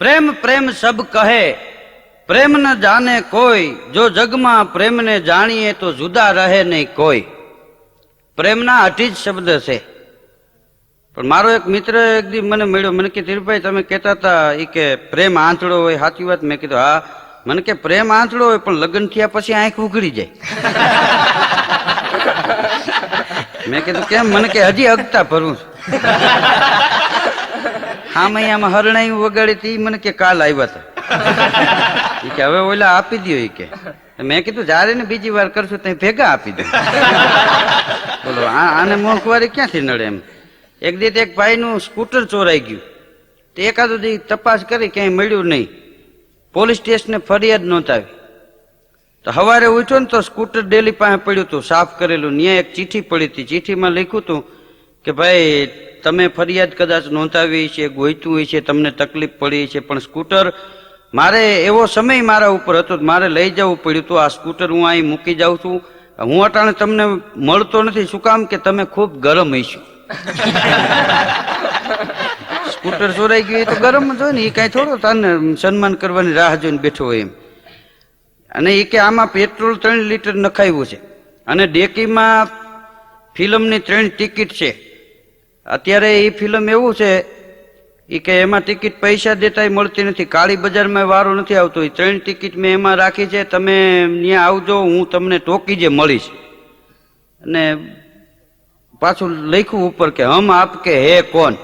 પ્રેમ પ્રેમ સબ કહે, પ્રેમ ન જાને કોઈ, જો જગમાં પ્રેમને જાણીએ તો જુદા રહે નહીં કોઈ. પ્રેમના 28 જ શબ્દ છે. પણ મારો એક મિત્ર એક દી મને મળ્યો, મને કે ધીરુભાઈ તમે કહેતા હતા એ કે પ્રેમ આંધળો હોય, સાચી વાત? મેં કીધું હા. મને કે પ્રેમ આંધળો હોય પણ લગ્ન થયા પછી આંખ ઉઘડી જાય. મેં કીધું કેમ? મને કે હજી અગતા ભરું છું. આમાં હરણાઈ વગાડી હતી, મને કે કાલ આવ્યા હતા. કે હવે ઓલા આપી દો એ કે. મેં કીધું જયારે ને બીજી વાર કરશું તો ભેગા આપી દો. બોલો આને મોંઘવારી ક્યાંથી નડે એમ. એક દી એક ભાઈનું સ્કૂટર ચોરાઈ ગયું. તો એકાદું દી તપાસ કરી ક્યાંય મળ્યું નહીં. પોલીસ સ્ટેશને ફરિયાદ નોંધાવી. તો સવારે ઉઠ્યો ને તો સ્કૂટર ડેલી પાસે પડ્યું હતું, સાફ કરેલું. ત્યાં એક ચિઠ્ઠી પડી હતી. ચિઠ્ઠીમાં લખ્યું હતું કે ભાઈ તમે ફરિયાદ કદાચ નોંધાવી છે, ગોઈતું હોય છે, તમને તકલીફ પડી છે, પણ સ્કૂટર મારે એવો સમય મારા ઉપર હતો, મારે લઈ જવું પડ્યું હતું. આ સ્કૂટર હું અહીં મૂકી જાઉં છું. હું અટાણે તમને મળતો નથી. શું કામ? કે તમે ખૂબ ગરમ હશો. સ્કૂટર ચોરાઈ ગયું એ તો ગરમ જ હોય ને, એ કઈ થોડો તને સન્માન કરવાની રાહ જોઈને બેઠો હોય એમ. અને એ કે આમાં પેટ્રોલ 3 લીટર નખાવ્યું છે અને ડેકીમાં ફિલ્મની 3 ટિકિટ છે. અત્યારે એ ફિલ્મ એવું છે એ કે એમાં ટિકિટ પૈસા દેતા મળતી નથી, કાળી બજારમાં વારો નથી આવતો. એ 3 ટિકિટ મેં એમાં રાખી છે, તમે ત્યાં આવજો, હું તમને ટોકી જે મળીશ. અને પાછું લખ્યું ઉપર કે હમ આપકે હે કોણ.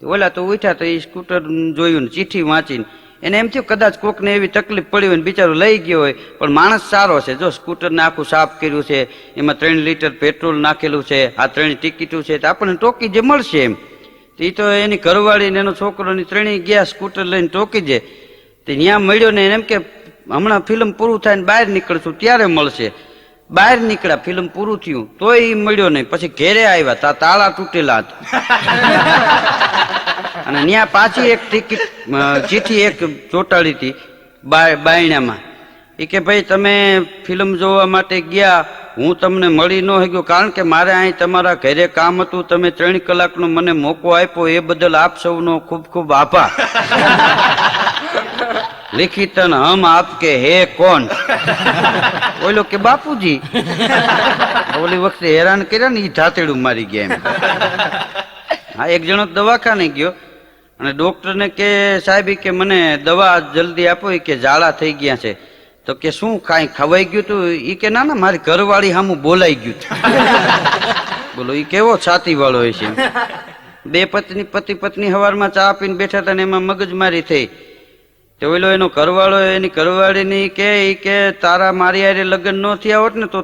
ઓલા તો ઉઠ્યા તો એ સ્કૂટર જોયું ને ચિઠ્ઠી વાંચીને એને એમ થયું કદાચ કોકને એવી તકલીફ પડી હોય ને બિચારો લઈ ગયો હોય. પણ માણસ સારો છે. જો સ્કૂટરને આખું સાફ કર્યું છે, એમાં 3 લીટર પેટ્રોલ નાખેલું છે, આ 3 ટિકિટો છે, તો આપણને ટોકી જે મળશે એમ. એ તો એની ઘરવાળી ને એનો છોકરોની 3 ગયા સ્કૂટર લઈને ટોકી જે. તે ત્યાં મળ્યો ને એમ કે હમણાં ફિલ્મ પૂરું થાય ને બહાર નીકળશું ત્યારે મળશે. બહાર નીકળ્યા, ફિલ્મ પૂરું થયું તોય એ મળ્યો નહીં. પછી ઘેરે આવ્યા તા તાળા તૂટેલા હતા. અને ત્યાં પાછી એક ટિકિટ ચિઠ્ઠી એક ચોંટાડી હતી બાયણામાં. એ કે ભાઈ તમે ફિલ્મ જોવા માટે ગયા, હું તમને મળી ન શક્યો કારણ કે મારે અહીં તમારા ઘરે કામ હતું. તમે 3 કલાકનો મને મોકો આપ્યો, એ બદલ આપ સૌનો ખૂબ ખૂબ આભાર. લિખિતન હમ આપકે હે કોણ. બોલો કે બાપુજી. ઓલી વખતે હેરાન કર્યા ને એ ધાતેડું મારી ગયા એમ. હા, એક જણો દવાખાને ગયો અને ડોક્ટરને કે સાહેબ કે મને દવા જલ્દી આપો, કે ઝાડા થઈ ગયા છે. તો કે શું કાંઈ ખવાઈ ગયું તું? એ કે ના ના, મારી ઘરવાળી સામું બોલાઈ ગયું. બોલો એ કેવો છાતી વાળો હોય છે. 2 પતિ પત્ની સવારમાં ચા પીને બેઠા હતા ને એમાં મગજમારી થઈ. તો ઓલો એનો ઘરવાળો એની ઘરવાળીને કે તારા મારી હારે લગ્ન ન થયા હોત ને તો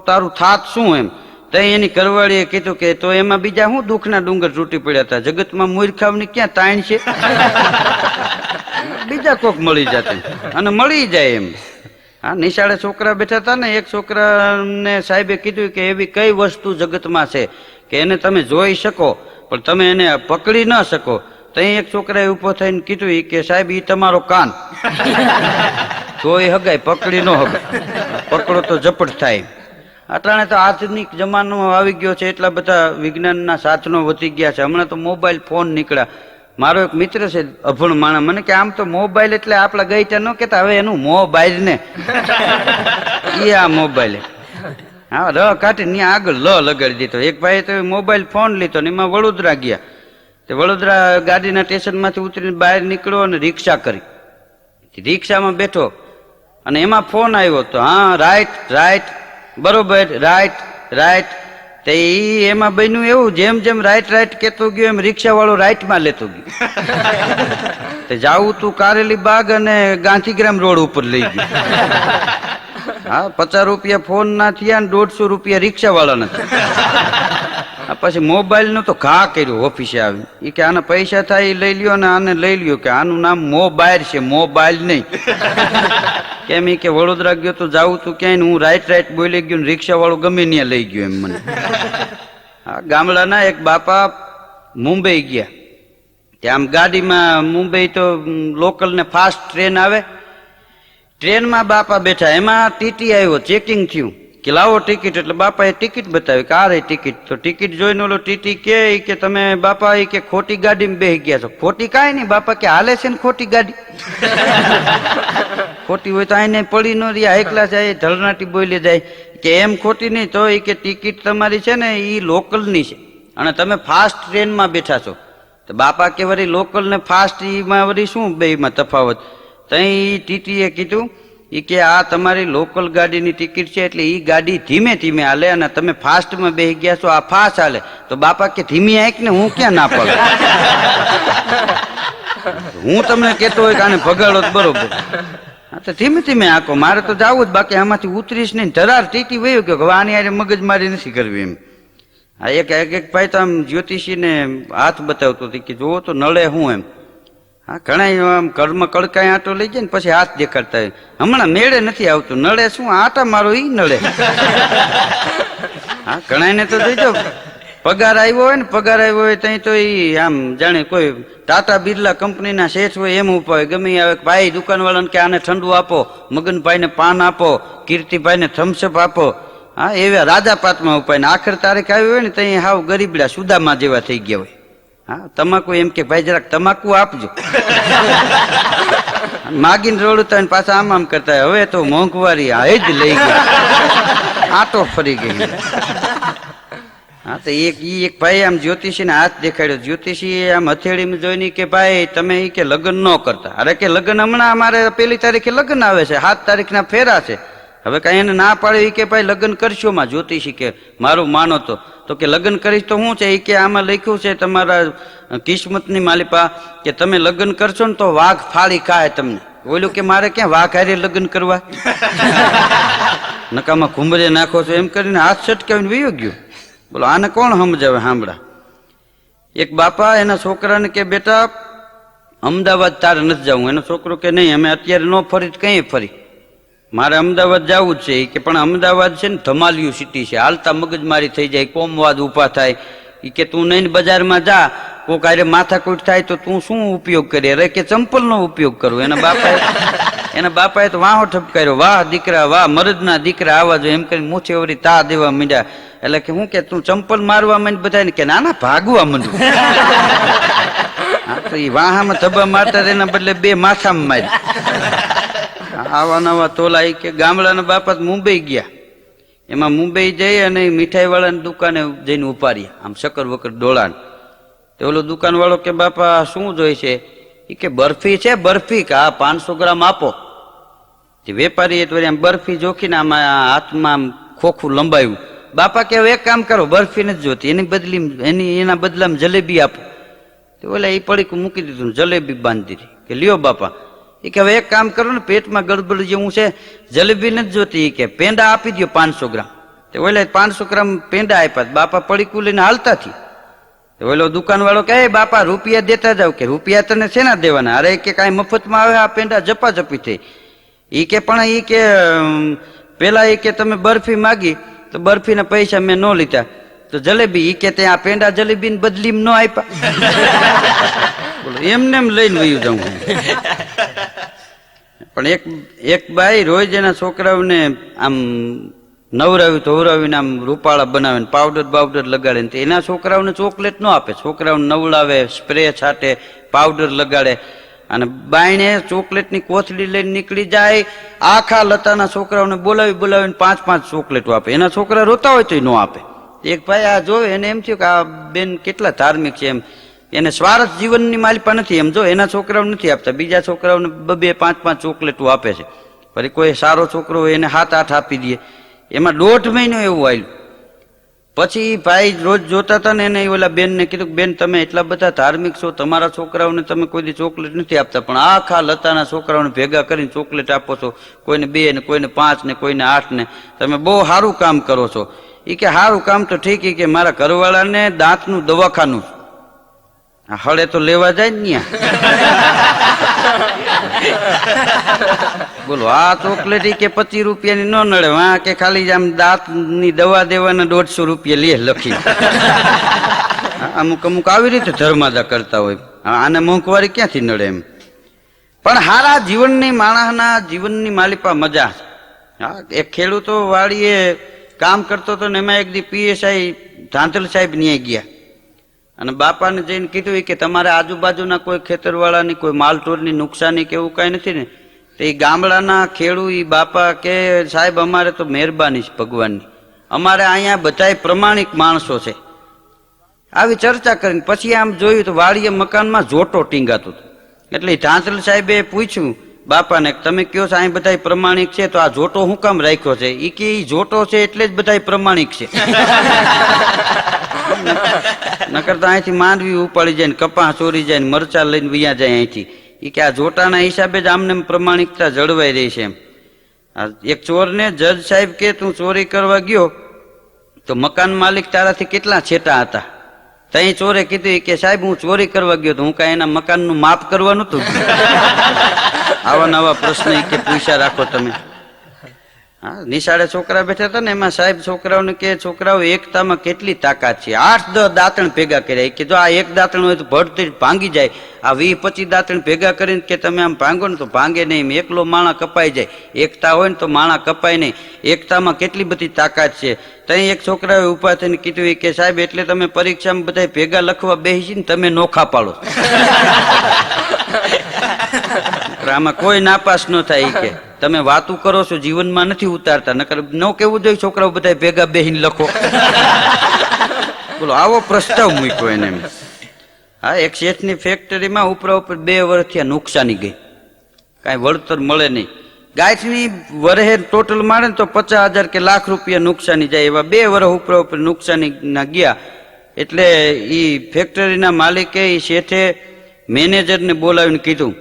તારું થાત શું એમ. તો એની ઘરવાળીએ કીધું કે તો એમાં બીજા શું દુઃખના ડુંગર તૂટી પડ્યા હતા, જગતમાં મૂર્ખાવની ક્યાં તાણ છે. બીજા કોક મળી જતા અને મળી જાય એમ. હા, નિશાળે છોકરા બેઠા હતા ને, એક છોકરાને સાહેબે કીધું કે એવી કઈ વસ્તુ જગતમાં છે કે એને તમે જોઈ શકો પણ તમે એને પકડી ન શકો. તો એક છોકરાએ ઉભો થઈને કીધું કે સાહેબ એ તમારો કાન. જોઈ હગાય પકડી ન હગાય, પકડો તો ઝપટ થાય. અટાણે તો આધુનિક જમાનો આવી ગયો છે, એટલા બધા વિજ્ઞાનના સાધનો વધી ગયા છે. હમણાં તો મોબાઈલ ફોન નીકળ્યા. મારો એક મિત્ર છે અભણ માણસ, મને કે આમ તો મોબાઈલ એટલે આપડા ગઈટા ન કેતા, હવે એનું મોબાઈલ ને એ આ મોબાઈલ. હા, ર કાઢી ત્યાં આગળ લ લગાડી દીધો. એક ભાઈ તો મોબાઈલ ફોન લીધો ને એમાં વડોદરા ગયા. તે વડોદરા ગાડીના સ્ટેશન માંથી ઉતરીને બહાર નીકળ્યો અને રિક્ષા કરી. રિક્ષામાં બેઠો અને એમાં ફોન આવ્યો તો હા રાઈટ રાઈટ બરોબર રાઈટ રાઈટ. તો એમાં બન્યું એવું, જેમ જેમ રાઈટ રાઈટ કેતો ગયો એમ રિક્ષા વાળો રાઈટમાં લેતો ગયો. તે જાવું તું કારેલી બાગ અને ગાંધીગ્રામ રોડ ઉપર લઈ ગયું. હા, 50 રૂપિયા ફોન ના થયા ને 150 રૂપિયા રિક્ષા વાળા નથી. પછી મોબાઈલ નો તો ઘા કર્યો ઓફિસે આવી. એ કે આના પૈસા થાય એ લઈ લ્યો ને આને લઈ લ્યો, કે આનું નામ મોબાઈલ છે, મોબાઈલ નહીં. કેમ કે વડોદરા ગયો તો જાવું તું ક્યાંય, હું રાઈટ રાઈટ બોલી ગયો ને રિક્ષા વાળો ગમે ત્યાં લઈ ગયો એમ મને. હા, ગામડાના એક બાપા મુંબઈ ગયા. ત્યાં આમ ગાડીમાં મુંબઈ તો લોકલ ને ફાસ્ટ ટ્રેન આવે, ટ્રેનમાં બાપા બેઠા. એમાં ટીટી આવ્યો, ચેકિંગ થયું કે લાવો ટિકિટ. એટલે બાપાએ ટિકિટ બતાવી કે આ રહી ટિકિટ. તો ટિકિટ જોઈને ઓલો ટીટી કે તમે બાપા કે ખોટી ગાડીમાં બેસી ગયા છો. ખોટી કાંઈ નહીં બાપા કે હાલે છે ને ખોટી ગાડી. ખોટી હોય તો આઈને પડી ન રહ્યા એકલા જાય ઢળનાટી બોલી જાય કે એમ ખોટી નહીં. તો કે ટિકિટ તમારી છે ને એ લોકલની છે અને તમે ફાસ્ટ ટ્રેનમાં બેઠા છો. તો બાપા કે વળી લોકલ ને ફાસ્ટ એમાં વળી શું બેમાં તફાવત. તઈ ટીટીએ કીધું કે આ તમારી લોકલ ગાડીની ટિકિટ છે એટલે એ ગાડી ધીમે ધીમે હાલે અને તમે ફાસ્ટમાં બેસી ગયા છો આ ફાસ્ટ હાલે. તો બાપા કે ધીમી આંખ ને હું ક્યાં ના પડું. હું તમને કહેતો હોય કે આને ભગાડો તો બરોબર. હા તો ધીમે ધીમે આંકો મારે તો જવું જ બાકી આમાંથી ઉતરીશ નહીં. ધરાર ટીટી વયો ગયો કે આની આરે મગજમારી નથી કરવી એમ. હા એક ભાઈ તો આમ જ્યોતિષીને હાથ બતાવતો હતો કે જોવો તો નળે હું એમ. હા ઘણા આમ ઘરમાં કડકાઈ આંટો લઈ જાય ને પછી હાથ દેખાડતા હોય. હમણાં મેળે નથી આવતું. નળે શું આટા મારો ઈ નળે. હા ઘણા તો જોઈજો પગાર આવ્યો હોય ને પગાર આવ્યો હોય ત્યાં તો એ આમ જાણે કોઈ ટાટા બિરલા કંપનીના શેઠ હોય એમ ઉભા હોય. ગમે આવે ભાઈ દુકાનવાળાને કે આને ઠંડુ આપો, મગનભાઈને પાન આપો, કીર્તિભાઈને થમ્સઅપ આપો. હા એવા રાજા પાતમાં ઉપાય ને આખર તારીખ આવી હોય ને ત્યાં હાવ ગરીબડા સુદામાં જેવા થઈ ગયા હોય. હા તમાકુ એમ કે ભાઈ જરાક તમાકુ આપજો. માગીને રોડતા ને પાછા આમ આમ કરતા હવે તો મોંઘવારી આ જ લઈ ગઈ આટો ફરી ગઈ. હા તો એક ભાઈ આમ જ્યોતિષીને હાથ દેખાડ્યો. જ્યોતિષી આમ હથેળીમાં જોઈને કે ભાઈ તમે કે લગ્ન ન કરતા. અરે કે લગ્ન હમણાં અમારે 1 તારીખે લગ્ન આવે છે, 7 તારીખના ફેરા છે. હવે કઈ એને ના પાડે કે ભાઈ લગ્ન કરશો માં. જ્યોતિષી કે મારું માનો તો કે લગ્ન કરીશ તો શું છે એ કે આમાં લખ્યું છે તમારા કિસ્મતની માલિપા કે તમે લગ્ન કરશો ને તો વાઘ ફાળી ખાય તમને. ઓલું કે મારે ક્યાં વાઘ હારે લગ્ન કરવા. નકામાં ઘુમરે નાખો છો એમ કરીને હાથ છટકાવીને વયો ગયો. બોલો આને કોણ સમજાવે સાંભળા. એક બાપા એના છોકરાને કે બેટા અમદાવાદ તારે નથી જવું. એનો છોકરો કે નહીં અમે અત્યારે ન ફરી કઈ ફરી મારે અમદાવાદ જવું જ છે કે પણ અમદાવાદ છે ને ધમાલિયું સિટી છે, હાલતા મગજમારી થઈ જાય, કોમવાદ ઉભા થાય. એ કે તું નહીં બજારમાં જા કોક આરે માથાકૂટ થાય તો તું શું ઉપયોગ કરે. અરે કે ચંપલનો ઉપયોગ કરું. એના બાપાએ તો વાહો ઠપકાર્યો. વાહ દીકરા વાહ મરદના દીકરા આવા જો એમ કરીને મૂછે વળી તા દેવા માંડ્યા. એટલે કે હું કે તું ચંપલ મારવા માંડ બધાને કે ના ના ભાગવા માંડું. હા તો એ વાહામાં ધબ્બા મારતા એના બદલે 2 માથામાં મારી. આવા નવા તોલા કે ગામડાના બાપા મુંબઈ ગયા. એમાં મુંબઈ જઈ અને મીઠાઈ વાળાની દુકાને જઈને ઉભા રહ્યા આમ શક્કર વકર ડોળાને. તો ઓલો દુકાન વાળો કે બાપા શું જોઈ છે એ કે બરફી છે બરફી. કે હા 500 ગ્રામ આપો. વેપારીએ તો આમ બરફી જોખીને આમાં હાથમાં આમ ખોખું લંબાવ્યું. બાપા કે હવે એક કામ કરો બરફી નથી જોતી એના બદલામાં જલેબી આપો. તો ઓલા એ પડીકું મૂકી દીધું જલેબી બાંધી દીધી. કે લ્યો બાપા એ કે હવે એક કામ કરો ને પેટમાં ગડબડ જેવું છે જલેબી નથી જોતી કે પેંડા આપી દો 500 ગ્રામ. તો ઓલા 500 ગ્રામ પેંડા આપ્યા. બાપા પડીકું લઈને હાલતા થી. ઓલો દુકાન વાળો કે બાપા રૂપિયા દેતા જાવ. કે રૂપિયા તને શેના દેવાના. અરે કે કાંઈ મફતમાં આવે આ પેંડા જપાજપી થઈ. એ કે પણ એ કે પેલા એ કે તમે બરફી માગી તો બરફીના પૈસા મેં ન લીધા તો જલેબી એ કે ત્યાં પેંડા જલેબી બદલીમાં ન આપ્યા. બોલો એમને એમ લઈને વયું જાઉં. પણ એક બાઈ રોજ એના છોકરાઓને આમ નવરાવી ધોવરાવીને આમ રૂપાળા બનાવે પાવડર બાવડર લગાડે ને એના છોકરાઓને ચોકલેટ ન આપે. છોકરાઓને નવડાવે સ્પ્રે છાંટે પાવડર લગાડે અને બાયણે ચોકલેટની કોથળી લઈને નીકળી જાય. આખા લતાના છોકરાઓને બોલાવીને 5-5 ચોકલેટો આપે. એના છોકરા રોતા હોય તો ન આપે. એક ભાઈ આ જોવે એને એમ થયું કે આ બેન કેટલા ધાર્મિક છે એમ. એને સ્વાર્થ જીવનની માલિપા નથી એમ. જો એના છોકરાઓ નથી આપતા બીજા છોકરાઓને 2-5 ચોકલેટો આપે છે. ફરી કોઈ સારો છોકરો હોય એને 7-8 આપી દે. એમાં 1.5 મહિનો એવું આવ્યું. પછી ભાઈ રોજ જોતા હતા ને એને ઓલા બેનને કીધું કે બેન તમે એટલા બધા ધાર્મિક છો તમારા છોકરાઓને તમે કોઈ દી ચોકલેટ નથી આપતા પણ આખા લતાના છોકરાઓને ભેગા કરીને ચોકલેટ આપો છો. કોઈને 2 ને કોઈને 5 ને કોઈને 8 ને. તમે બહુ સારું કામ કરો છો. એ કે સારું કામ તો ઠીક કે મારા ઘરવાળાને દાંતનું દવાખાનું હળે તો લેવા જાય ને. બોલો આ ચોકલેટ કે 25 રૂપિયાની ન નડે. વાં કે ખાલી આમ દાંત ની દવા દેવાના 150 રૂપિયા લે લખી. અમુક આવી રીતે ધર્માદા કરતા હોય. આને મોંઘવારી ક્યાંથી નડે એમ. પણ હારા જીવનની માણસના જીવનની માલિપા મજા. હા એક ખેડૂતો વાડીએ કામ કરતો હતો ને એમાં એક દી પીએસઆઈ ધાંધલ સાહેબ ન્યાય ગયા અને બાપાને જઈને કીધું કે તમારે આજુબાજુના કોઈ ખેતરવાળાની કોઈ માલઢોરની નુકસાની કે એવું કાંઈ નથી ને? તો એ ગામડાના ખેડૂ એ બાપા કે સાહેબ અમારે તો મહેરબાની છે ભગવાનની, અમારે અહીંયા બધાય પ્રમાણિક માણસો છે. આવી ચર્ચા કરીને પછી આમ જોયું તો વાડીએ મકાનમાં જોટો ટીંગાતો હતો. એટલે ધાંધલ સાહેબે પૂછ્યું બાપાને, તમે કયો છો અહીં બધા પ્રમાણિક છે તો આ જોટો શું કામ રાખ્યો છે? એ કે જોટો છે એટલે જ બધા પ્રમાણિક છે. નકર તો અહીંથી માંડવી ઉપાડી જાય ને કપાસ ચોરી જાય ને મરચા લઈને વૈયા જાય અહીંથી. એ કે આ જોટાના હિસાબે જ આમને પ્રમાણિકતા જળવાઈ રહી છે એમ. એક ચોરને જજ સાહેબ કે તું ચોરી કરવા ગયો તો મકાન માલિક તારાથી કેટલા છેટા હતા? તઈ ચોરે કીધું કે સાહેબ હું ચોરી કરવા ગયો તો હું કાંઈ એના મકાનનું માપ કરવા નતું. આવા નવા પ્રશ્ન કે પૂછ્યા રાખો તમે. હા, નિશાળે છોકરા બેઠા હતા ને એમાં સાહેબ છોકરાઓને કે છોકરાઓ એકતામાં કેટલી તાકાત છે. 8-10 દાંતણ ભેગા કર્યા કે જો આ એક દાંતણ હોય તો ભડથી ભાંગી જાય, આ 20-25 દાંતણ ભેગા કરીને કે તમે આમ ભાંગો ને તો ભાંગે નહીં, એકલો માણા કપાઈ જાય. એકતા હોય ને તો માણા કપાય નહીં. એકતામાં કેટલી બધી તાકાત છે. તઈ એક છોકરાએ ઉભા થઈને કીધું કે સાહેબ એટલે તમે પરીક્ષામાં બધા ભેગા લખવા બેસી ને તમે નોખા પાડો. આમાં કોઈ નાપાસ ન થાય કે તમે વાતું કરો છો જીવનમાં નથી ઉતારતા, નકર ન કેવું જોઈએ છોકરાઓ બધા ભેગા બેહીને લખો. બોલો આવો પ્રસ્તાવ મૂક્યો એને. હા, એક શેઠની ફેક્ટરીમાં ઉપરા ઉપર 2 વર્ષથી નુકસાની ગઈ, કાંઈ વળતર મળે નહીં. ગાયની વરહે ટોટલ મારે ને તો 50,000 કે લાખ રૂપિયા નુકસાની જાય. એવા 2 વર્ષ ઉપરા ઉપર નુકસાની ના ગયા. એટલે ઈ ફેક્ટરીના માલિકે ઈ શેઠે મેનેજરને બોલાવીને કીધું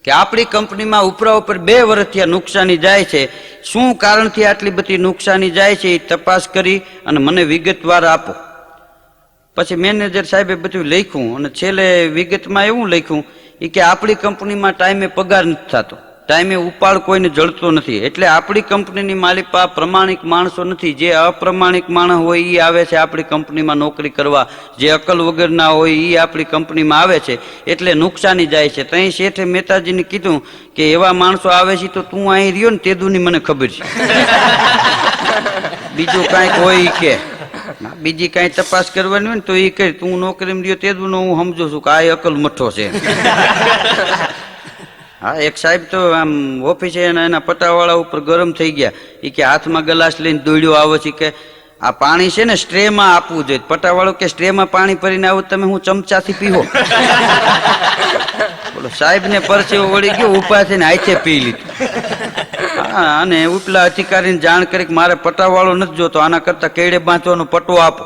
કે આપણી કંપનીમાં ઉપરા ઉપર 2 વર્ષથી આ નુકસાની જાય છે, શું કારણથી આટલી બધી નુકસાની જાય છે એ તપાસ કરી અને મને વિગતવાર આપો. પછી મેનેજર સાહેબે બધું લખ્યું અને છેલ્લે વિગતમાં એવું લખ્યું કે આપણી કંપનીમાં ટાઈમે પગાર નથી થતો, ટાઈમે ઉપાડ કોઈને જળતો નથી. એટલે આપણી કંપનીની માલિક પ્રમાણિક માણસો નથી. જે અપ્રમાણિક માણસ હોય એ આવે છે આપણી કંપનીમાં નોકરી કરવા, જે અકલ વગરના હોય એ આપણી કંપનીમાં આવે છે, એટલે નુકસાની જાય છે. તઈ શેઠે મહેતાજીને કીધું કે એવા માણસો આવે છે તો તું અહીં રહ્યો ને તેદુની મને ખબર છે, બીજું કાંઈક હોય કે બીજી કાંઈ તપાસ કરવાની હોય ને તો એ કહે તું નોકરીમાં રહ્યો તેદુનો હું સમજુ છું કે આ અકલ મઠ્ઠો છે. હા, એક સાહેબ તો આમ ઓફિસે એના પટાવાળા ઉપર ગરમ થઈ ગયા. એ કે હાથમાં ગ્લાસ લઈને દોડ્યો આવે છે કે આ પાણી છે ને સ્ટ્રેમાં આપવું જોઈએ. પટાવાળો કે સ્ટ્રેમાં પાણી ભરીને આવો તમે હું ચમચાથી પીવો? બોલો સાહેબ ને પરસેવો વળી ગયો, ઉભા થઈને હાથે પી લીધું. હા, અને ઉપલા અધિકારીને જાણ કરી કે મારે પટાવાળો નથી જોતો, આના કરતા કેડે બાંધવાનો પટો આપો.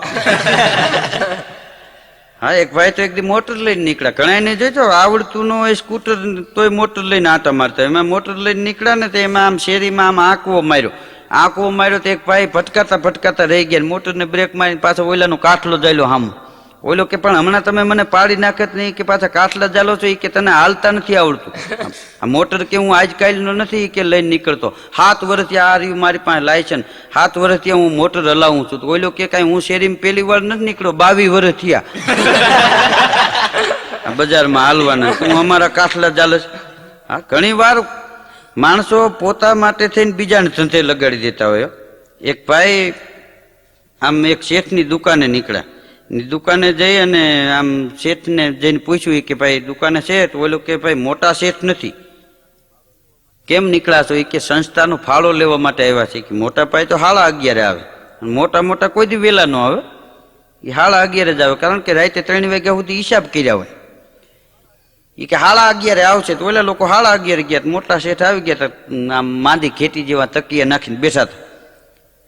હા, એક ભાઈ તો એક દી મોટર લઈને નીકળ્યા. ઘણા એને જોઈતો આવડતું ન હોય સ્કૂટર તોય મોટર લઈને આટા મારતા. એમાં મોટર લઈને નીકળ્યા ને તો એમાં આમ શેરીમાં આમ આંકવો માર્યો તો એક ભાઈ ભટકાતા રહી ગયા. મોટરને બ્રેક મારીને પાછો ઓલાનો કાઠલો જાયલો હામ. ઓલો કે પણ હમણાં તમે મને પાડી નાખત નહીં કે પાછા કાઠલા ચાલો છો, એ કે તને હાલતા નથી આવડતું. આ મોટર કે હું આજકાલનો નથી કે લઈને નીકળતો, 7 વર્ષથી આ રહ્યું મારી પાસે લાયસન્સ, 7 વર્ષથી હું મોટર હલાવું છું. તો ઓલો કે કાંઈ હું શેરીમાં પહેલી વાર નથી નીકળ્યો, 22 વર્ષ થયા બજારમાં હાલવાના, તું અમારા કાઠલા ચાલશ. હા, ઘણી વાર માણસો પોતા માટે થઈને બીજાને ધંધે લગાડી દેતા હોય. એક ભાઈ આમ એક શેઠની દુકાને નીકળ્યા. દુકાને જઈ અને આમ શેઠને જઈને પૂછ્યું કે ભાઈ દુકાને શેઠ? ઓલો કે ભાઈ મોટા શેઠ નથી. કેમ નીકળ્યા છો? એ કે સંસ્થાનો ફાળો લેવા માટે આવ્યા છે. કે મોટા ભાઈ તો 11:30 આવે, મોટા કોઈ દી વહેલા ન આવે, એ 11:30 જ આવે, કારણ કે રાતે 3 વાગ્યા સુધી હિસાબ કર્યા હોય. એ કે 11:30 આવશે. તો ઓલા લોકો 11:30 ગયા, મોટા શેઠ આવી ગયા, આમ માંદી ખેતી જેવા તકિયા નાખીને બેઠા હતા.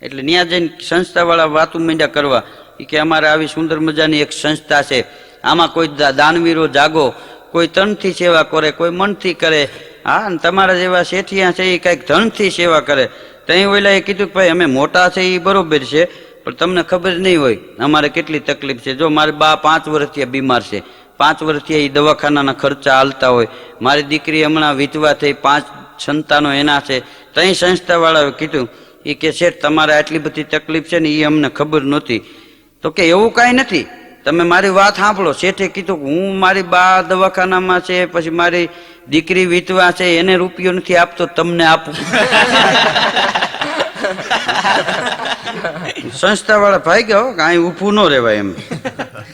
એટલે ત્યાં જઈને સંસ્થાવાળા વાતું માંડ્યા કરવા કે અમારે આવી સુંદર મજાની એક સંસ્થા છે, આમાં કોઈ દાનવીરો જાગો, કોઈ તનથી સેવા કરે, કોઈ મનથી કરે. હા, તમારા જેવા શેઠિયા છે એ કંઈક ધનથી સેવા કરે. ત્યાં ઓલા એ કીધું કે ભાઈ અમે મોટા છે એ બરોબર છે, પણ તમને ખબર નહીં હોય અમારે કેટલી તકલીફ છે. જો મારી બા 5 વર્ષથી બીમાર છે, 5 વર્ષથી એ દવાખાનાના ખર્ચા હાલતા હોય. મારી દીકરી હમણાં વિધવા થઈ, 5 સંતાનો એના છે. ત્યાં સંસ્થાવાળાએ કીધું એ કે શેઠ તમારે આટલી બધી તકલીફ છે ને એ અમને ખબર નહોતી. તો કે એવું કાંઈ નથી, તમે મારી વાત સાંભળો. શેઠે કીધું કે હું મારી બા દવાખાનામાં છે, પછી મારી દીકરી વિધવા છે, એને રૂપિયો નથી આપતો, તમને આપું. સંસ્થા વાળા ભાઈ ગયો કાંઈ ઊભું ન રહેવાય એમ.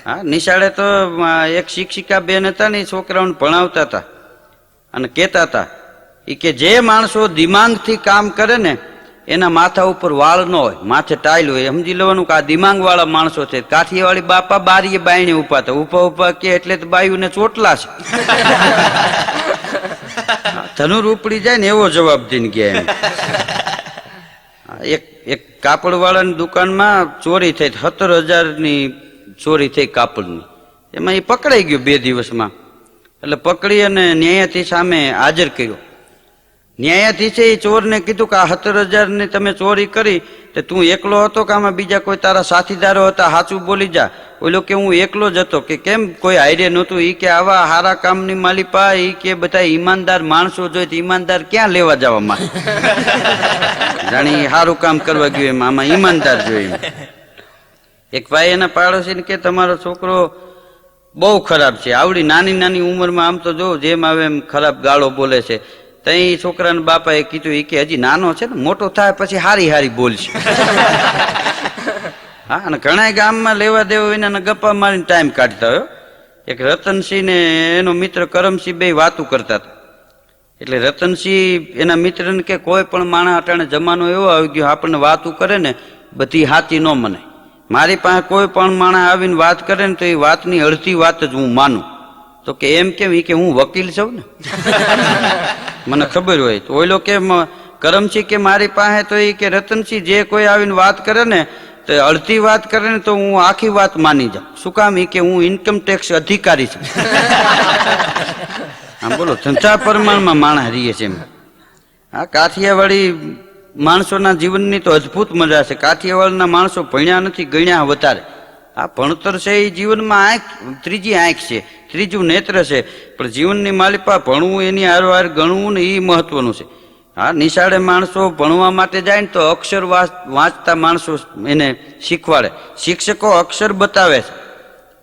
હા, નિશાળે તો એક શિક્ષિકા બેન હતા ને, છોકરાઓને ભણાવતા હતા અને કહેતા હતા કે જે માણસો દિમાગથી કામ કરે ને એના માથા ઉપર વાળ ન હોય, માથે ટાઈલ હોય. સમજી લેવાનું કે આ દિમાગ વાળા માણસો છે. કાઠિયાવાડી બાપા બારીએ બાયણે ઉભા હતા, ઉભા ઉભા કે એટલે તો બાયુને ચોટલા છે. ધનુર ઉપડી જાય ને એવો જવાબ દઈને ગયા એમ. એક કાપડ વાળાની દુકાનમાં ચોરી થઈ, 17,000ની ચોરી થઈ કાપડની. એમાં એ પકડાઈ ગયો 2 દિવસમાં. એટલે પકડી અને ન્યાયાધીશ સામે હાજર કર્યો. ન્યાયાધીશે એ ચોરને કીધું કે આ 17,000ની તમે ચોરી કરી તો તું એકલો હતો કે આમાં બીજા કોઈ તારા સાથીદારો હતા? સાચું બોલી જા. ઓલો કે હું એકલો જ હતો. કે કેમ કોઈ હારે નહોતું? એ કે આવા હારા કામની માલિપા, એ કે બધા ઈમાનદાર માણસો જોઈ તો ઈમાનદાર ક્યાં લેવા જવા માંગે? જાણી સારું કામ કરવા ગયું એમ, આમાં ઈમાનદાર જોઈ. એક ભાઈ એના પાડોશીને કે તમારો છોકરો બહુ ખરાબ છે, આવડી નાની નાની ઉંમરમાં આમ તો જો જેમ આવે એમ ખરાબ ગાળો બોલે છે. તઈ છોકરાના બાપાએ કીધું એ કે હજી નાનો છે ને, મોટો થાય પછી હારી હારી બોલશે. હા, અને ઘણા ગામમાં લેવા દેવા વિના ગપ્પા મારીને ટાઈમ કાઢતા હોય. એક રતનસિંહ ને એનો મિત્ર કરમસિંહ બે વાતું કરતા હતા. એટલે રતનસિંહ એના મિત્રને કે કોઈ પણ માણસ અટાણે જમાનો એવો આવી ગયો આપણને વાતું કરે ને બધી હાચી ન મને. મારી પાસે કોઈ પણ માણસ આવીને વાત કરે ને તો એ વાતની અડધી વાત જ હું માનું. તો કે એમ કેમ? કે હું વકીલ છું ને, મને ખબર હોય. તો ઓલો કે કરમસિંહ કે મારી પાસે તો એ કે રતનસિંહ જે કોઈ આવીને વાત કરે ને તો અડધી વાત કરે ને તો હું આખી વાત માની જાઉં. શું કામ? એ કે હું ઇન્કમ ટેક્સ અધિકારી છું. આમ બોલો, ધંધા પ્રમાણમાં માણસ રહીએ છે એમ. આ કાઠિયાવાડી માણસોના જીવનની તો અદભુત મજા છે. કાઠિયાવાડના માણસો ભણ્યા નથી, ગણ્યા વધારે. આ ભણતર છે એ જીવનમાં આંખ, ત્રીજી આંખ છે, ત્રીજું નેત્ર છે. પણ જીવનની માલિપા ભણવું, એની હારોહાર ગણવું ને એ મહત્વનું છે. હા, નિશાળે માણસો ભણવા માટે જાય ને તો અક્ષર વાંચતા માણસો એને શીખવાડે, શિક્ષકો અક્ષર બતાવે છે.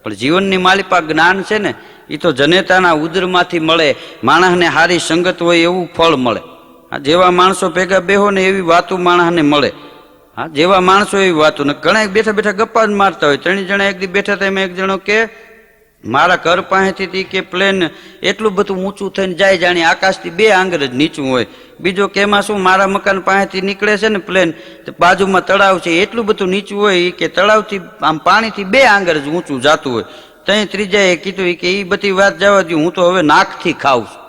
પણ જીવનની માલિપા જ્ઞાન છે ને એ તો જનેતાના ઉદરમાંથી મળે. માણસને સારી સંગત હોય એવું ફળ મળે. હા, જેવા માણસો ભેગા બેહો ને એવી વાતો માણસને મળે. હા, જેવા માણસો એવી વાતો. ને ઘણા બેઠા બેઠા ગપ્પા જ મારતા હોય. 3 જણા એક દી બેઠા હતા. એમાં એક જણો કે મારા ઘર પાસેથી કે પ્લેન એટલું બધું ઊંચું થઈને જાય જાણે આકાશથી 2 આંગળ જ નીચું હોય. બીજો કે એમાં શું, મારા મકાન પાસેથી નીકળે છે ને પ્લેન, બાજુમાં તળાવ છે, એટલું બધું નીચું હોય કે તળાવથી આમ પાણીથી 2 આંગળ જ ઊંચું જાતું હોય. ત્યાં ત્રીજાએ કીધું કે એ બધી વાત જવા દઉં, હું તો હવે નાકથી ખાઉં છું.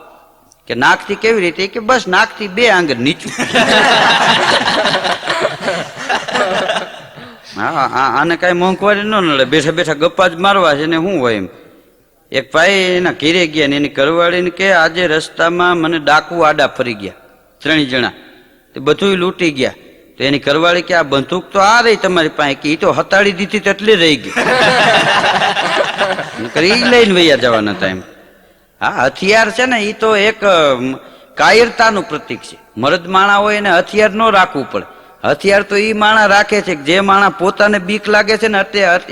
કે નાકથી કેવી રીતે? કે બસ નાકથી 2 આંગળ નીચું. હા, આને કઈ મોંઘવારી ન નડે, બેઠા બેઠા ગપ્પા જ મારવા છે ને શું હોય એમ. એક ભાઈ એના ઘેરે ગયા ને એની ઘરવાળીને કે આજે રસ્તામાં મને ડાકુ આડા ફરી ગયા 3 જણા, તે બધું લૂંટી ગયા. તો એની ઘરવાળી કે આ બંદૂક તો આ રહી તમારી પાસે? કે એ તો હતાડી દીધી તેટલી રહી ગઈ. એ લઈને વૈયા જવાના હતા એમ. હા, હથિયાર છે ને એ તો એક કાયરતાનું પ્રતીક છે. મરદ માણા હોય એને હથિયાર ન રાખવું પડે. હથિયાર તો એ માણા રાખે છે જે માણા પોતાને બીક લાગે છે ને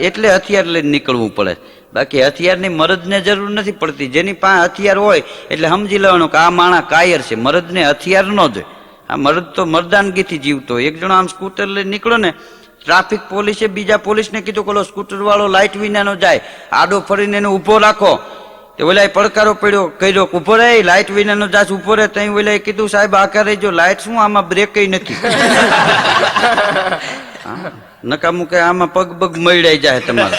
એટલે હથિયાર લઈને નીકળવું પડે. બાકી હથિયારની મરદને જરૂર નથી પડતી. જેની પાસે હથિયાર હોય એટલે સમજી લેવાનું કે આ માણા કાયર છે, મરદને હથિયાર ન જોઈએ. આ મરદ તો મર્દાનગીથી જીવતો. એક જણો આમ સ્કૂટર લઈને નીકળો ને, ટ્રાફિક પોલીસે બીજા પોલીસને કીધું કે ઓલો સ્કૂટર વાળો લાઇટ વિનાનો જાય, આડો ફરીને એને ઉભો રાખો. તે ઓલાએ પડકારો કર્યો ઉભો રહે, લાઇટ વિનાનો જાસ ઉભો રહે. ત્યાં ઓલાએ કીધું સાહેબ આખા રહેજો, લાઇટ શું આમાં બ્રેક નથી. નકામું કે આમાં પગ પગ મળાઈ જાય તમારે.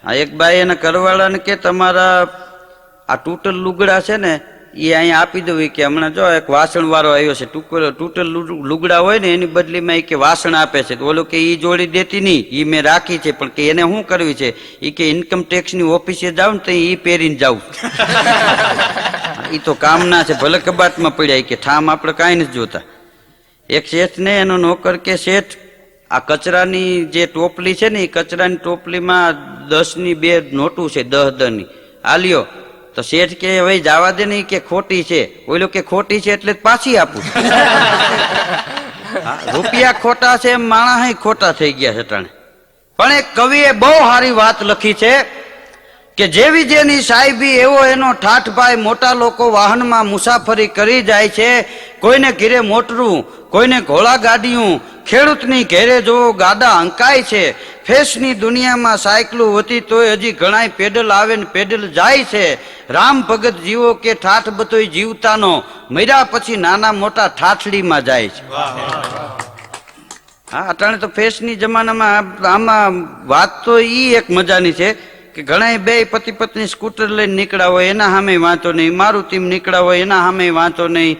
આ એક બાઈ એના ઘરવાળાને કે તમારા આ તૂટલ લુગડા છે ને એ અહીંયા આપી દઉં. કે હમણાં જો એક વાસણ વાળો આવ્યો છે, તૂટલ લુગડા હોય ને એની બદલીમાં એ કે વાસણ આપે છે. તો ઓલો કે એ જોડી દેતી નહીં, એ મેં રાખી છે. પણ કે એને શું કરવી છે? એ કે ઇન્કમ ટેક્સની ઓફિસે જાવ ને તો એ પહેરીને જાવ. એ તો કામના છે, ભલે કબાટમાં પડ્યા. કે ઠામ આપણે કાંઈ નથી જોતા. એક શેઠ ને એનો નોકર કે શેઠ આ કચરાની જે ટોપલી છે ને એ કચરાની ટોપલીમાં 10ની 2 નોટું છે, 10-10ની આલ્યો. તો શેઠ કે ભાઈ જવા દે ને, કે ખોટી છે. ઓલો કે ખોટી છે એટલે પાછી આપું. રૂપિયા ખોટા છે એમ માણસ ખોટા થઈ ગયા છે ટાણે. પણ એક કવિએ બહુ સારી વાત લખી છે કે જેવી જેની સાહેબી એવો એનો ઠાઠભાઈ. મોટા લોકો વાહનમાં મુસાફરી કરી જાય છે, કોઈને ઘેરે મોટરું, કોઈને ઘોડા ગાડીયું, ખેડૂતની ઘેરે જો ગાડા અંકાય છે. ફેશની દુનિયામાં સાયકલું હતી તોય હજી ઘણાય પેડલ આવે ને પેડલ જાય છે. રામ ભગત જીવો કે ઠાઠ બધોય જીવતાનો, મર્યા પછી નાના મોટા ઠાઠડીમાં જાય છે. હા, અટાણે તો ફેશની જમાનામાં આમાં વાત તો ઈ એક મજાની છે કે ઘણા બે પતિ પત્ની સ્કૂટર લઈને નીકળ્યા હોય એના સામે વાંધો નહીં, મારુતિમાં નીકળ્યા હોય એના સામે વાંધો નહીં,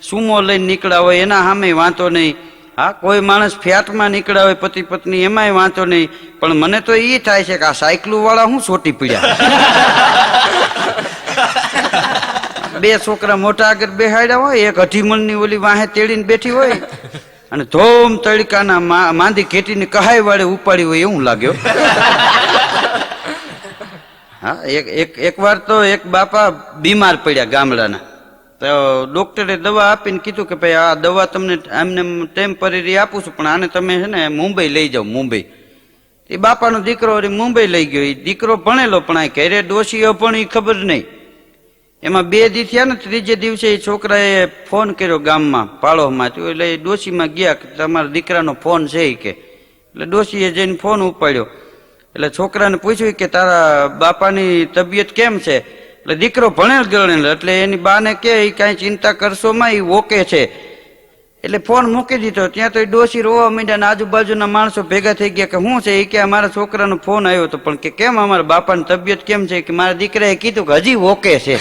સુમો લઈને નીકળ્યા હોય એના સામે વાંધો નહીં. હા, કોઈ માણસ ફ્લેટમાં નીકળ્યા હોય પતિ પત્ની એમાંય વાંધો નહીં. પણ મને તો એ થાય છે કે આ સાયકલું વાળા શું સોટી પીડ્યા. બે છોકરા મોટા આગળ બેહાડ્યા હોય, એક અઢીમણની ઓલી વાહે તેડીને બેઠી હોય અને ધોમ તડકાના માંદી ખેટીને કહાઈ વાળે ઉપાડી હોય એવું લાગ્યો. હા, એક વાર તો એક બાપા બીમાર પડ્યા ગામડાના, તો ડોક્ટરે દવા આપીને કીધું કે ભાઈ આ દવા તમને એમને ટેમ્પરરી આપું છું પણ આને તમે છે ને મુંબઈ લઈ જાઓ. મુંબઈ એ બાપાનો દીકરો મુંબઈ લઈ ગયો. એ દીકરો ભણેલો પણ આ ઘરે ડોશીઓ પણ એ ખબર નહીં. એમાં 2 દી થયા ને, ત્રીજે દિવસે એ છોકરાએ ફોન કર્યો ગામમાં પાળોમાં. એટલે એ ડોશીમાં ગયા કે તમારા દીકરાનો ફોન છે કે. એટલે ડોશીએ જઈને ફોન ઉપાડ્યો. એટલે છોકરાને પૂછ્યું કે તારા બાપાની તબિયત કેમ છે. એટલે દીકરો ભણેલ ગણેલ એટલે એની બાને કે કાંઈ ચિંતા કરશો માં, એ ઓકે છે. એટલે ફોન મૂકી દીધો. ત્યાં તો એ ડોશી રોવા માંડ્યા ને આજુબાજુના માણસો ભેગા થઈ ગયા કે શું છે. એ કે અમારા છોકરાનો ફોન આવ્યો હતો પણ કે કેમ અમારા બાપાની તબિયત કેમ છે. કે મારા દીકરાએ કીધું કે હજી ઓકે છે.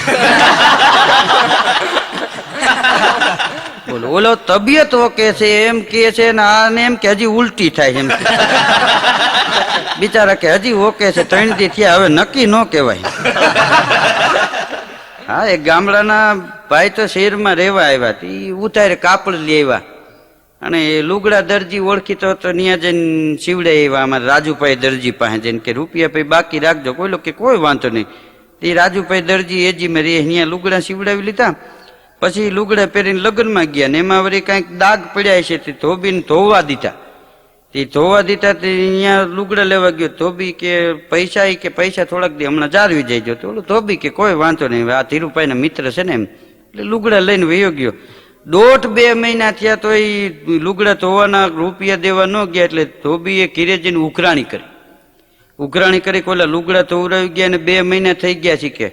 બોલો, ઓલો તબિયત ઓકે છે એમ કે છે ને આને એમ કે હજી ઉલટી થાય એમ. બિચારા કે હજી ઓકે છે, 3 દી થયા, હવે નક્કી ન કહેવાય. હા, એક ગામડાના ભાઈ તો શહેરમાં રહેવા આવ્યા, એ ઉતારે કાપડ લઈ આવ્યા અને લુગડા દરજી ઓળખીતો તો ત્યાં જઈને શીવડે આવ્યા અમારા રાજુભાઈ દરજી પાસે જઈને કે રૂપિયા પછી બાકી રાખજો. કોઈ કે કોઈ વાંધો નહીં. એ રાજુભાઈ દરજી એજી મેં રે અહીંયા લુગડા શીવડાવી લીધા. પછી લુગડા પહેરીને લગ્નમાં ગયા ને એમાં વળી કાંઈક દાગ પડ્યા છે તે ધોબીને ધોવા દીધા. તે ધોવા દીધા તે અહીંયા લુગડા લેવા ગયો. ધોબી કે પૈસા થોડાક દી હમણાં જાળવી જાય. તો ઓલો ધોબી કે કોઈ વાંધો નહીં, આ ધીરુભાઈના મિત્ર છે ને એમ. એટલે લુગડા લઈને વયો ગયો. 1.5-2 મહિના થયા તો એ લુગડા ધોવાના રૂપિયા દેવા ન ગયા. એટલે ધોબીએ ઘીરે જઈને ઉઘરાણી કરી ઓલા લુગડા ધોવરાવી ગયા અને 2 મહિના થઈ ગયા છે કે.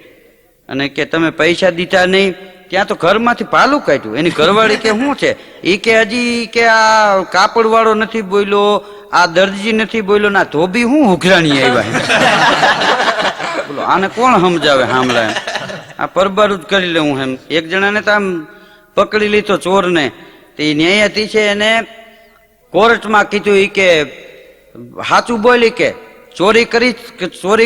અને કે તમે પૈસા દીધા નહીં. ત્યાં તો ઘરમાંથી પાલું કાઢ્યું. એની ઘરવાળી કે શું છે. એ કે હજી કે આ કાપડ વાળો નથી બોલ્યો, આ દરજી નથી બોલ્યો, ના ધોબી હું ઉઘરાણી આવ્યા. બોલો, આને કોણ સમજાવે સાંભળે. આ પરબારું જ કરી લેવું એમ. એક જણાને તો આમ પકડી લીધો ચોરને. તે ન્યાયાધીશે એને કોર્ટમાં કીધું એ કે સાચું બોલી કે ચોરી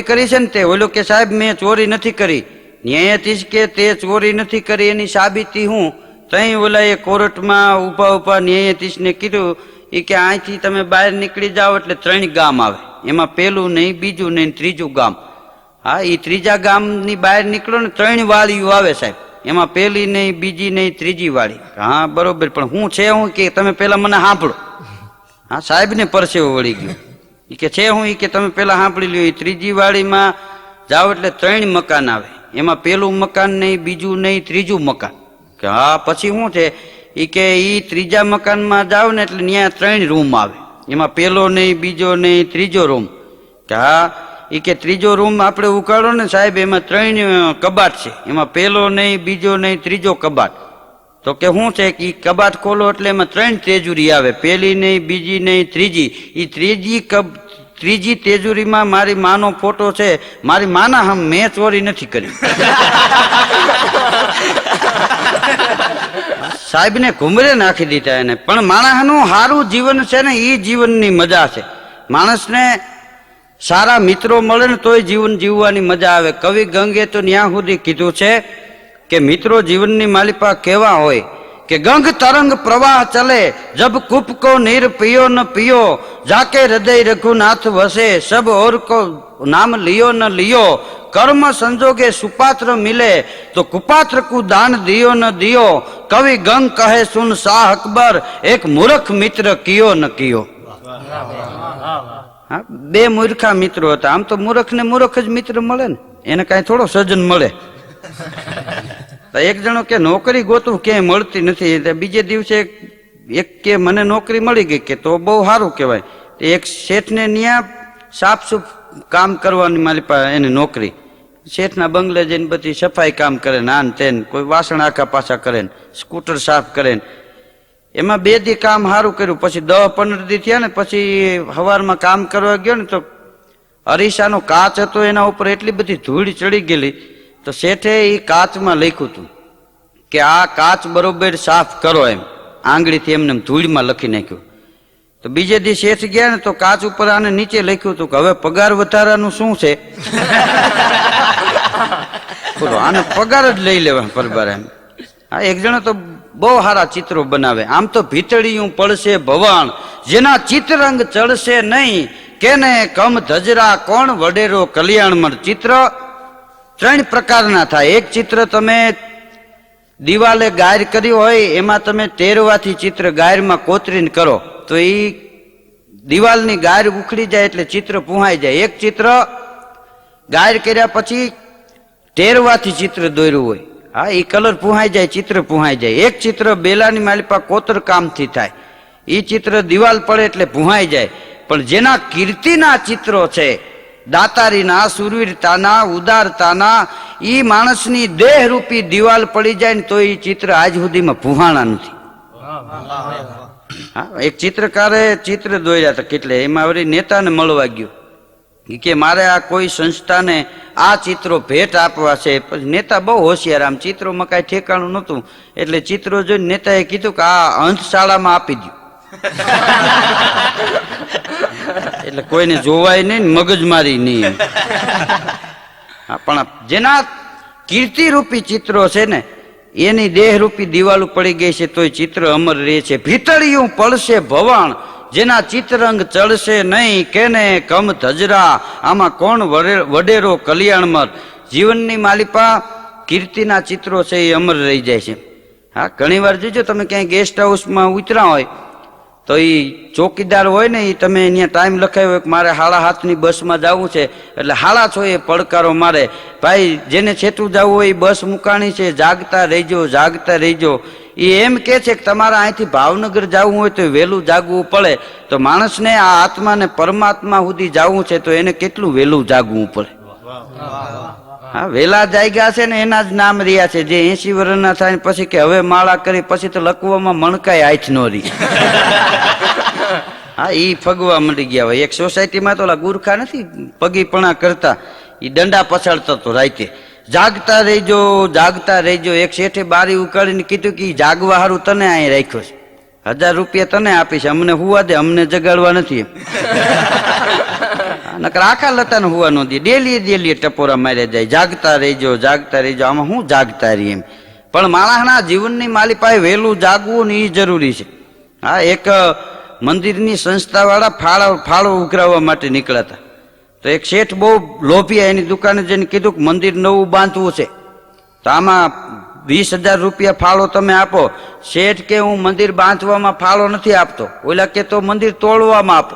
કરી છે ને તે. ઓલો કે સાહેબ મેં ચોરી નથી કરી. ન્યાયાધીશ કે તે ચોરી નથી કરી એની સાબિતી હું. તઈ ઓલા એ કોર્ટમાં ઉભા ન્યાયાધીશને કીધું એ કે અહીંથી તમે બહાર નીકળી જાઓ એટલે 3 ગામ આવે. એમાં પેલું નહીં, બીજું નહીં, ત્રીજું ગામ. હા, એ ત્રીજા ગામની બહાર નીકળો ને 3 વાળીઓ આવે સાહેબ. એમાં પેલી નહીં, બીજી નહીં, ત્રીજી વાળી. હા બરોબર, પણ હું છે હું કે તમે પેલા મને સાંભળો. હા, સાહેબ ને પરસેવો વળી ગયો. એ કે છે હું, એ કે તમે પેલા સાંભળી લ્યો. એ ત્રીજી વાળીમાં જાઓ એટલે 3 મકાન આવે. એમાં પેલું મકાન નહીં, બીજું નહીં, ત્રીજું મકાન. કે હા, પછી શું છે. એ કે એ ત્રીજા મકાનમાં જાવ ને એટલે ત્યાં 3 રૂમ આવે. એમાં પેલો નહીં, બીજો નહીં, ત્રીજો રૂમ. કે હા, એ કે ત્રીજો રૂમ આપણે ઉકાળો ને સાહેબ એમાં 3 કબાટ છે. એમાં પેલો નહીં, બીજો નહીં, ત્રીજો કબાટ. તો કે શું છે કે કબાટ ખોલો એટલે એમાં 3 તેજુરી આવે. પેલી નહીં, બીજી નહીં, ત્રીજી. એ ત્રીજી તેજુરીમાં મારી માનો ફોટો છે. મારી માના હમ મેં ચોરી નથી કરી. સાહેબ ને ઘુમરે નાખી દીધા એને. પણ માણસનું સારું જીવન છે ને એ જીવનની મજા છે. માણસને સારા મિત્રો મળે ને તોય જીવન જીવવાની મજા આવે. કવિ ગંગે તો ન્યા સુધી કીધું છે કે મિત્રો જીવનની માલિપા કેવા હોય કે ગંગ તરંગ પ્રવાહ ચલે જબ કૂપ કો નીર પિયો ન પિયો જાકે હૃદય રઘુનાથ વસે સબ ઓર કો નામ लियो न लियो कर्म संजोगे सुपात्र मिले तो कुपात्र को दान दियो न दियो कवि गंग कहे सुन शाह अकबर एक मूर्ख मित्र कियो न कियो. હા, 2 મૂર્ખા મિત્રો હતા. આમ તો મૂર્ખ ને મૂર્ખ જ મિત્ર મળે ને. એને કાંઈ થોડો સજન મળે. તો એક જણો કે નોકરી ગોતું ક્યાંય મળતી નથી. બીજે દિવસે એક કે મને નોકરી મળી ગઈ, કે તો બહુ સારું કહેવાય. એક શેઠને ન્યા સાફ સૂફ કામ કરવાની મારી પાસે એની નોકરી. શેઠના બંગલે જઈને બધી સફાઈ કામ કરે ને આન તેન, કોઈ વાસણ આખા પાછા કરે ને સ્કૂટર સાફ કરે ને. એમાં 2 દી કામ સારું કર્યું, પછી 10-15 દી થયા ને પછી સવારમાં કામ કરવા ગયો ને તો અરીસાનો કાચ હતો, એના ઉપર એટલી બધી ધૂળ ચડી ગયેલી. તો શેઠે એ કાચમાં લખ્યું હતું કે આ કાચ બરોબર સાફ કરો એમ, આંગળીથી એમને ધૂળમાં લખી નાખ્યું. તો બીજે દી શેઠ ગયા ને તો કાચ ઉપર આને નીચે લખ્યું હતું કે હવે પગાર વધારાનું શું છે. બોલો, આને પગાર જ લઈ લેવા પરબાર એમ. હા, એક જણો તો બહુ સારા ચિત્રો બનાવે. આમ તો ભીતળિયું પડશે ભવાણ, જેના ચિત્રરંગ ચડશે નહીં, કેને કમ ધજરા કોણ વડેરો કલ્યાણમણ. ચિત્ર 3 પ્રકારના થાય. એક ચિત્ર તમે દિવાલે ગાયર કરી હોય, એમાં તમે તેરવાથી ચિત્ર ગાયરમાં કોતરીને કરો તો એ દિવાલની ગાયર ઉખડી જાય એટલે ચિત્ર પૂહાઈ જાય. એક ચિત્ર ગાયર કર્યા પછી તેરવાથી ચિત્ર દોર્યું હોય, હા, એ કલર પૂહાઈ જાય, ચિત્ર પૂહાઈ જાય. એક ચિત્ર બેલાની માલિપા કોતર કામથી થાય, એ ચિત્ર દિવાલ પડે એટલે પૂહાઈ જાય. પણ જેના કીર્તિના ચિત્રો છે, દાતારીના, સુરવીરતાના, ઉદારતાના, ઈ માણસની દેહરૂપી દિવાલ પડી જાય ને તો એ ચિત્ર આજ સુધીમાં ભૂહાણા નથી. હા, એક ચિત્રકારે ચિત્ર દોર્યા હતા કેટલે, એમાં વળી નેતાને મળવા ગયો કે મારે આ કોઈ સંસ્થાને આ ચિત્રો ભેટ આપવા છે. પછી નેતા બહુ હોશિયાર, આમ ચિત્રોમાં કાંઈ ઠેકાણું નહોતું એટલે ચિત્રો જોઈને નેતાએ કીધું કે આ અંધશાળામાં આપી દો. એટલે કોઈને જોવાય નહીં, મગજમારી નહીં. પણ જેના કીર્તિરૂપી ચિત્રો છે ને, એની દેહરૂપી દિવાલો પડી ગઈ છે તોય ચિત્ર અમર રહે છે. ભીતળિયું પડશે ભવાણ, જેના ચિત્રરંગ ચડશે નહીં, કેને કમ ધજરા આમાં કોણ વડેરો કલ્યાણમર. જીવનની માલિપા કીર્તિના ચિત્રો છે એ અમર રહી જાય છે. હા, ઘણી વાર જોજો તમે ક્યાંય ગેસ્ટ હાઉસમાં ઉતરા હોય તો એ ચોકીદાર હોય ને, એ તમે અહીંયા ટાઈમ લખાયો હોય કે મારે 7:30ની બસમાં જવું છે, એટલે 6:30 એ પડકારો મારે, ભાઈ જેને છેટું જવું હોય એ બસ મુકાણી છે, જાગતા રહેજો, જાગતા રહેજો. એ એમ કે છે કે તમારે અહીંથી ભાવનગર જવું હોય તો વહેલું જાગવું પડે. તો માણસને આ આત્માને પરમાત્મા સુધી જવું છે તો એને કેટલું વહેલું જાગવું પડે. હા, વેલા જાગ્યા છે ને એના જ નામ રહ્યા છે. જે 80 વર્ષના થાય પછી કે હવે માળા કરી પછી તો લખવામાં મણકાય હાથ નો રહી. હા, ઈ ફગવા મળી ગયા હોય. એક સોસાયટીમાં તો ઓલા ગુરખા નથી પગીપણા કરતા, ઈ દંડા પછાડતો હતો રાતે. જાગતા રહેજો, જાગતા રહેજો. એક શેઠે બારી ઉકાળીને કીધું કે જાગવા હારું તને અહીં રાખ્યો છે, 1000 રૂપિયા તને આપીશ, અમને હુવા દે, અમને જગાડવા નથી. નકર આખા લતાને હુવા ન દે, ડેલી ટપોરા માર્યા જાય. જાગતા રહેજો, જાગતા રહેજો. આમાં હું જાગતા રહી એમ. પણ માણસના જીવનની માલિપાએ વહેલું જાગવું ને એ જરૂરી છે. હા, એક મંદિરની સંસ્થાવાળા ફાળો ઉઘરાવવા માટે નીકળ્યા હતા. તો એક શેઠ બહુ લોભિયા, એની દુકાને જઈને કીધું કે મંદિર નવું બાંધવું છે તો આમાં 20,000 રૂપિયા ફાળો તમે આપો. શેઠ કે હું મંદિર બાંધવામાં ફાળો નથી આપતો. ઓલા કે તો મંદિર તોડવામાં આપો.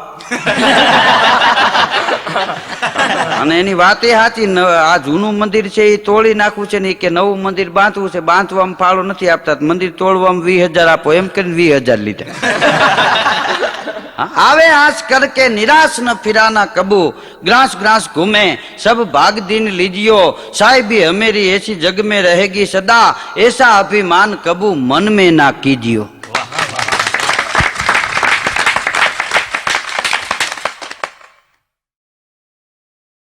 અને એની વાત એ સાચી, આ જૂનું મંદિર છે એ તોડી નાખવું છે ને, કે નવું મંદિર બાંધવું છે, બાંધવામાં ફાળો નથી આપતા, મંદિર તોડવામાં 20,000 આપો, એમ કરીને 20,000 લીધા. आवे आस करके निराश न फिराना कबू, ग्रास ग्रास घूमे सब भाग दिन लीजियो, साहिबी हमेरी ऐसी जग में रहेगी सदा, ऐसा अभिमान कबू मन में ना कीजियो.